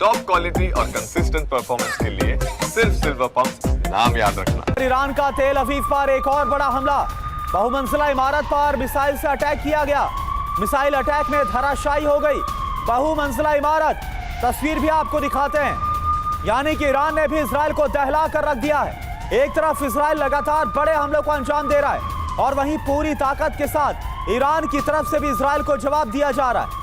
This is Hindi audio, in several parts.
टॉप क्वालिटी और कंसिस्टेंट परफॉर्मेंस के लिए सिर्फ सिल्वर पंप नाम याद रखना। ईरान का तेल अवीव पर एक और बड़ा हमला, बहुमंजिला इमारत पर मिसाइल से अटैक किया गया। मिसाइल अटैक में धराशायी हो गई बहुमंजिला इमारत। तस्वीर भी आपको दिखाते हैं, यानी कि ईरान ने भी इजराइल को दहला कर रख दिया है। एक तरफ इजराइल लगातार बड़े हमलों को अंजाम दे रहा है और वहीं पूरी ताकत के साथ ईरान की तरफ से भी इजराइल को जवाब दिया जा रहा है।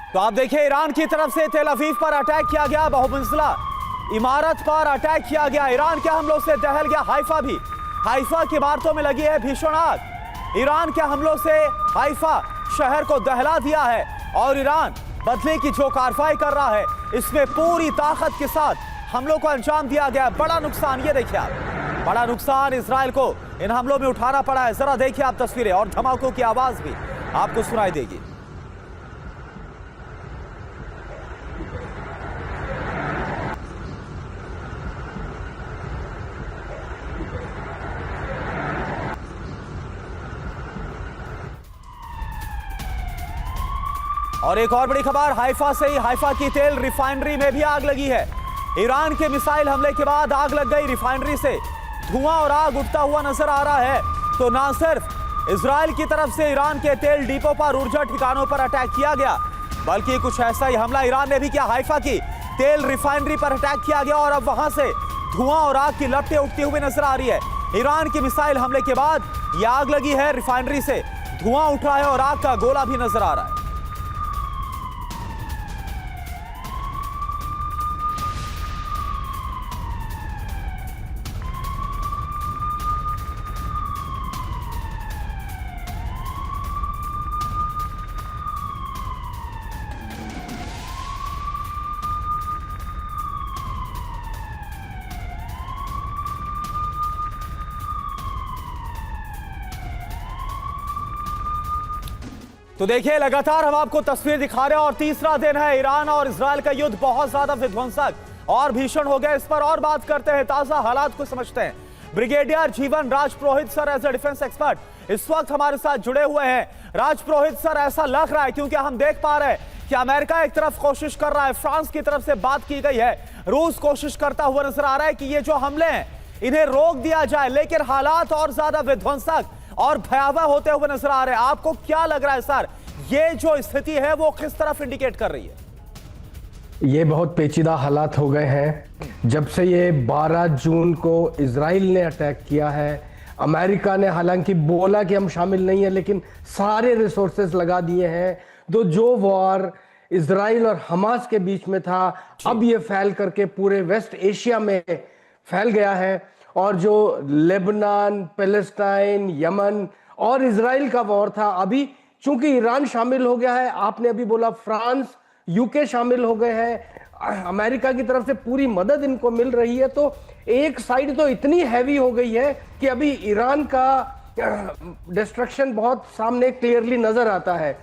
तो आप देखिए, ईरान की तरफ से तेल अवीव पर अटैक किया गया, बहुमंजिला इमारत पर अटैक किया गया। ईरान के हमलों से दहल गया हाइफा भी। हाइफा की इमारतों में लगी है भीषण आग। ईरान के हमलों से हाइफा शहर को दहला दिया है और ईरान बदले की जो कार्रवाई कर रहा है, इसमें पूरी ताकत के साथ हमलों को अंजाम दिया गया। बड़ा नुकसान, ये देखिए आप, बड़ा नुकसान इजराइल को इन हमलों में उठाना पड़ा है। जरा देखिए आप तस्वीरें, और धमाकों की आवाज भी आपको सुनाई देगी। और एक और बड़ी खबर हाइफा से ही, हाइफा की तेल रिफाइनरी में भी आग लगी है। ईरान के मिसाइल हमले के बाद आग लग गई रिफाइनरी से, धुआं और आग उठता हुआ नजर आ रहा है। तो ना सिर्फ इजराइल की तरफ से ईरान के तेल डिपो पर, ऊर्जा ठिकानों पर अटैक किया गया, बल्कि कुछ ऐसा ही हमला ईरान ने भी किया। हाइफा की तेल रिफाइनरी पर अटैक किया गया और अब वहां से धुआं और आग की लपटें उठती हुई नजर आ रही है। ईरान की मिसाइल हमले के बाद यह आग लगी है रिफाइनरी से, धुआं उठ रहा है और आग का गोला भी नजर आ रहा है। तो देखिए, लगातार हम आपको तस्वीर दिखा रहे हैं और तीसरा दिन है ईरान और इजराइल का युद्ध बहुत ज्यादा विध्वंसक और भीषण हो गया। इस पर और बात करते हैं, ताजा हालात को समझते हैं। Brigadier Jeevan Rajpurohit sir as a defence expert इस वक्त हमारे साथ जुड़े हुए हैं। राजपुरोहित सर, ऐसा लग रहा है, क्योंकि हम देख पा रहे हैं कि अमेरिका एक तरफ कोशिश कर रहा है, फ्रांस की तरफ से बात की गई है, रूस कोशिश करता हुआ नजर आ रहा है कि ये जो हमले हैं इन्हें रोक दिया जाए, लेकिन हालात और ज्यादा विध्वंसक और भयावह होते हुए नजर आ रहे हैं। आपको क्या लग रहा है सर, ये जो स्थिति है वो किस तरफ इंडिकेट कर रही है? ये बहुत पेचीदा हालात हो गए हैं जब से ये 12 जून को इजराइल ने अटैक किया है। अमेरिका ने हालांकि बोला कि हम शामिल नहीं है, लेकिन सारे रिसोर्सेज लगा दिए हैं। तो जो वॉर इजराइल और हमास के बीच में था, अब ये फैल करके पूरे वेस्ट एशिया में फैल गया है। और जो लेबनान, पैलेस्टाइन, यमन और इजराइल का वॉर था, अभी चूंकि ईरान शामिल हो गया है, आपने अभी बोला फ्रांस, यूके शामिल हो गए हैं, अमेरिका की तरफ से पूरी मदद इनको मिल रही है। तो एक साइड तो इतनी हैवी हो गई है कि अभी ईरान का डिस्ट्रक्शन बहुत सामने क्लियरली नजर आता है।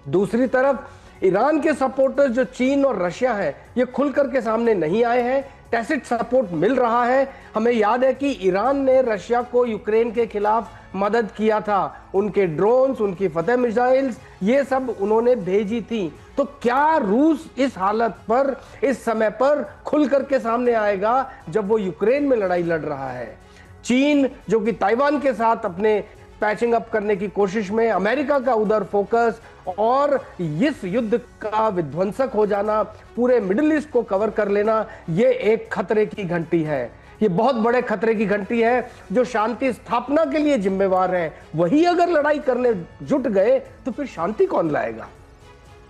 दूसरी तरफ ईरान के सपोर्टर्स जो चीन और रशिया है, ये खुल करके सामने नहीं आए हैं, टैसिट सपोर्ट मिल रहा है। हमें याद है कि ईरान ने रशिया को यूक्रेन के खिलाफ मदद किया था, उनके ड्रोन्स, उनकी फतेह मिसाइल्स, ये सब उन्होंने भेजी थी। तो क्या रूस इस हालत पर, इस समय पर खुल करके सामने आएगा जब वो यूक्रेन में लड़ाई लड़ रहा है? चीन जो कि ताइवान के साथ अपने पैचिंग अप करने की कोशिश में, अमेरिका का उधर फोकस और इस युद्ध का विध्वंसक हो जाना, पूरे मिडिल ईस्ट को कवर कर लेना, ये एक खतरे की घंटी है। ये बहुत बड़े खतरे की घंटी है जो शांति स्थापना के लिए जिम्मेवार है। वही अगर लड़ाई करने जुट गए तो फिर शांति कौन लाएगा?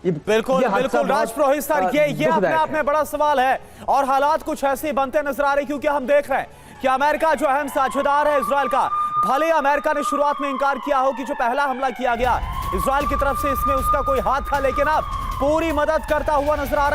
बिल्कुल बिल्कुल राजपुरोहित सर, ये अपने आप में बड़ा सवाल है और हालात कुछ ऐसे बनते नजर आ रहे, क्योंकि हम देख रहे हैं कि अमेरिका जो अहम साझेदार है इजराइल का, भले अमेरिका ने शुरुआत में इंकार किया हो कि जो पहला हमला किया गया इजराइल की तरफ से, इसमें उसका कोई हाथ था, लेकिन अब पूरी मदद करता हुआ नजर आ रहा है।